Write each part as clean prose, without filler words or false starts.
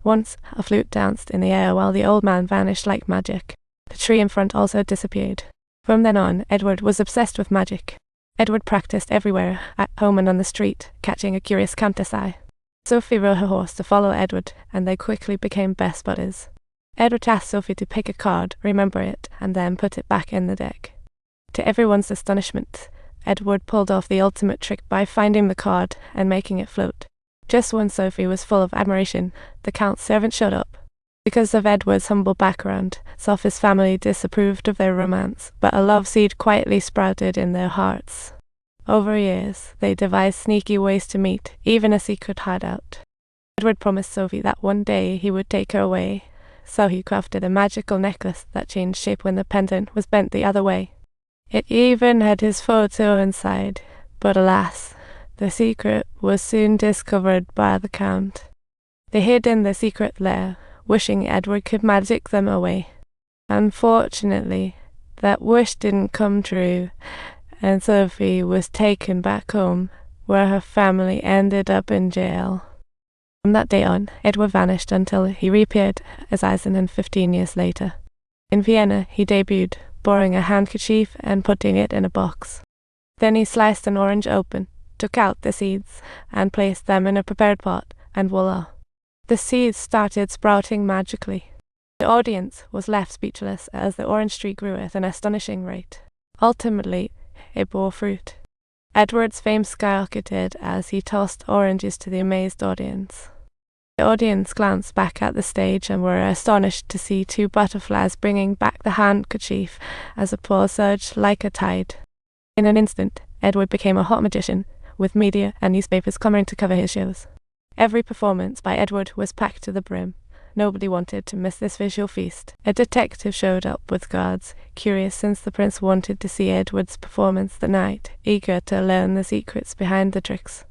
Once, a flute danced in the air while the old man vanished like magic. The tree in front also disappeared. From then on, Edward was obsessed with magic. Edward practiced everywhere, at home and on the street, catching a curious countess' eye. Sophie rode her horse to follow Edward, and they quickly became best buddies. Edward asked Sophie to pick a card, remember it, and then put it back in the deck. To everyone's astonishment, Edward pulled off the ultimate trick by finding the card and making it float. Just when Sophie was full of admiration, the Count's servant showed up. Because of Edward's humble background, Sophie's family disapproved of their romance, but a love seed quietly sprouted in their hearts. Over years, they devised sneaky ways to meet, even a secret hideout. Edward promised Sophie that one day he would take her away, so he crafted a magical necklace that changed shape when the pendant was bent the other way. It even had his photo inside, but alas, the secret was soon discovered by the Count. They hid in the secret lair, wishing Edward could magic them away. Unfortunately, that wish didn't come true, and Sophie was taken back home, where her family ended up in jail. From that day on, Edward vanished until he reappeared as Eisenman 15 years later. In Vienna, he debuted, borrowing a handkerchief and putting it in a box. Then he sliced an orange open, took out the seeds, and placed them in a prepared pot, and voila! The seeds started sprouting magically. The audience was left speechless as the orange tree grew at an astonishing rate. Ultimately, it bore fruit. Edward's fame skyrocketed as he tossed oranges to the amazed audience. The audience glanced back at the stage and were astonished to see two butterflies bringing back the handkerchief as applause surged like a tide. In an instant, Edward became a hot magician, with media and newspapers clamoring to cover his shows. Every performance by Edward was packed to the brim. Nobody wanted to miss this visual feast. A detective showed up with guards, curious since the prince wanted to see Edward's performance that night, eager to learn the secrets behind the tricks.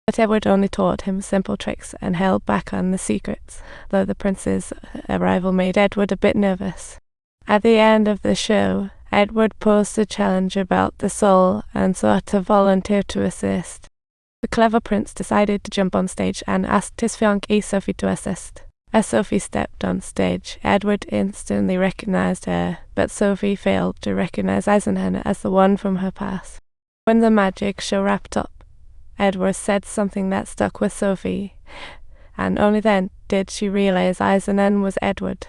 But Edward only taught him simple tricks and held back on the secrets, though the prince's arrival made Edward a bit nervous. At the end of the show, Edward posed a challenge about the soul and sought a volunteer to assist. The clever prince decided to jump on stage and asked his fiancée Sophie to assist. As Sophie stepped on stage, Edward instantly recognized her, but Sophie failed to recognize Eisenman as the one from her past. When the magic show wrapped up, Edward said something that stuck with Sophie, and only then did she realize Eisenman was Edward.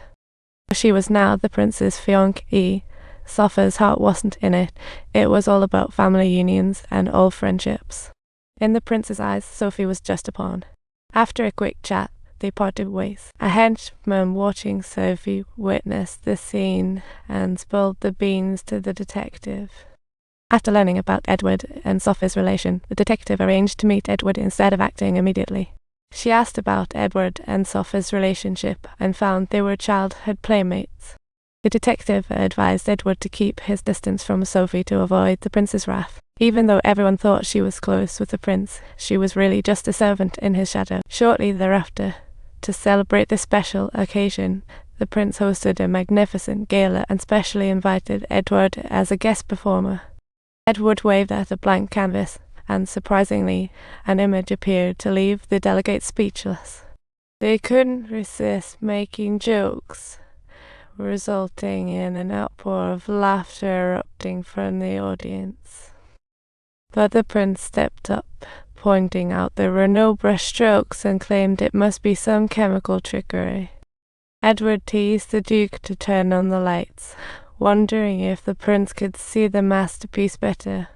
She was now the prince's fiancée. Sophie's heart wasn't in it. It was all about family unions and old friendships. In the prince's eyes, Sophie was just a pawn. After a quick chat, they parted ways. A henchman watching Sophie witnessed the scene and spilled the beans to the detective. After learning about Edward and Sophie's relation, the detective arranged to meet Edward instead of acting immediately. She asked about Edward and Sophie's relationship and found they were childhood playmates. The detective advised Edward to keep his distance from Sophie to avoid the prince's wrath. Even though everyone thought she was close with the prince, she was really just a servant in his shadow. Shortly thereafter, to celebrate this special occasion, the prince hosted a magnificent gala and specially invited Edward as a guest performer. Edward waved at a blank canvas, and surprisingly, an image appeared to leave the delegates speechless. They couldn't resist making jokes, resulting in an outpour of laughter erupting from the audience. But the prince stepped up, pointing out there were no brush strokes and claimed it must be some chemical trickery. Edward teased the duke to turn on the lights, wondering if the prince could see the masterpiece better.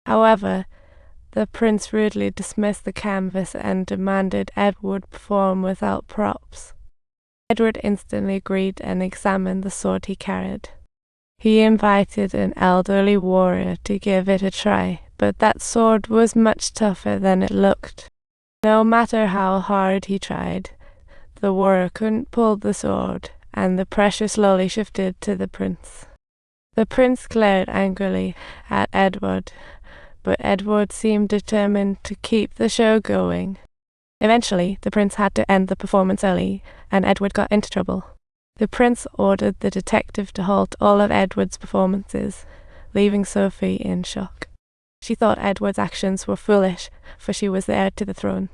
However, the prince rudely dismissed the canvas and demanded Edward perform without props. Edward instantly agreed and examined the sword he carried. He invited an elderly warrior to give it a try, but that sword was much tougher than it looked. No matter how hard he tried, the warrior couldn't pull the sword, and the pressure slowly shifted to the prince. The prince glared angrily at Edward, but Edward seemed determined to keep the show going. Eventually, the prince had to end the performance early, and Edward got into trouble. The prince ordered the detective to halt all of Edward's performances, leaving Sophie in shock. She thought Edward's actions were foolish, for she was the heir to the throne.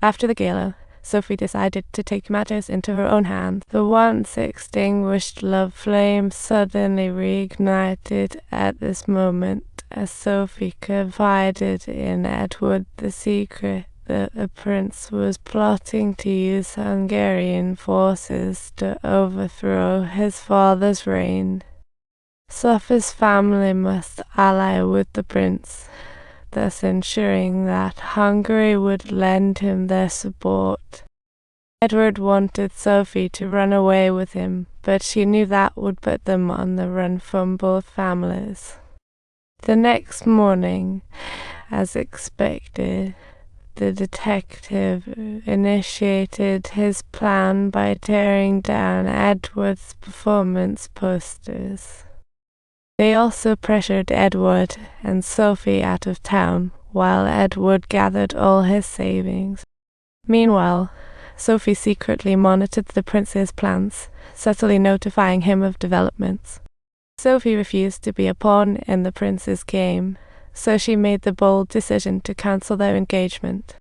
After the gala, Sophie decided to take matters into her own hands. The once extinguished love flame suddenly reignited at this moment, as Sophie confided in Edward the secret that the prince was plotting to use Hungarian forces to overthrow his father's reign. Sophie's family must ally with the prince, thus ensuring that Hungary would lend him their support. Edward wanted Sophie to run away with him, but she knew that would put them on the run from both families. The next morning, as expected, the detective initiated his plan by tearing down Edward's performance posters. They also pressured Edward and Sophie out of town, while Edward gathered all his savings. Meanwhile, Sophie secretly monitored the prince's plans, subtly notifying him of developments. Sophie refused to be a pawn in the prince's game, so she made the bold decision to cancel their engagement.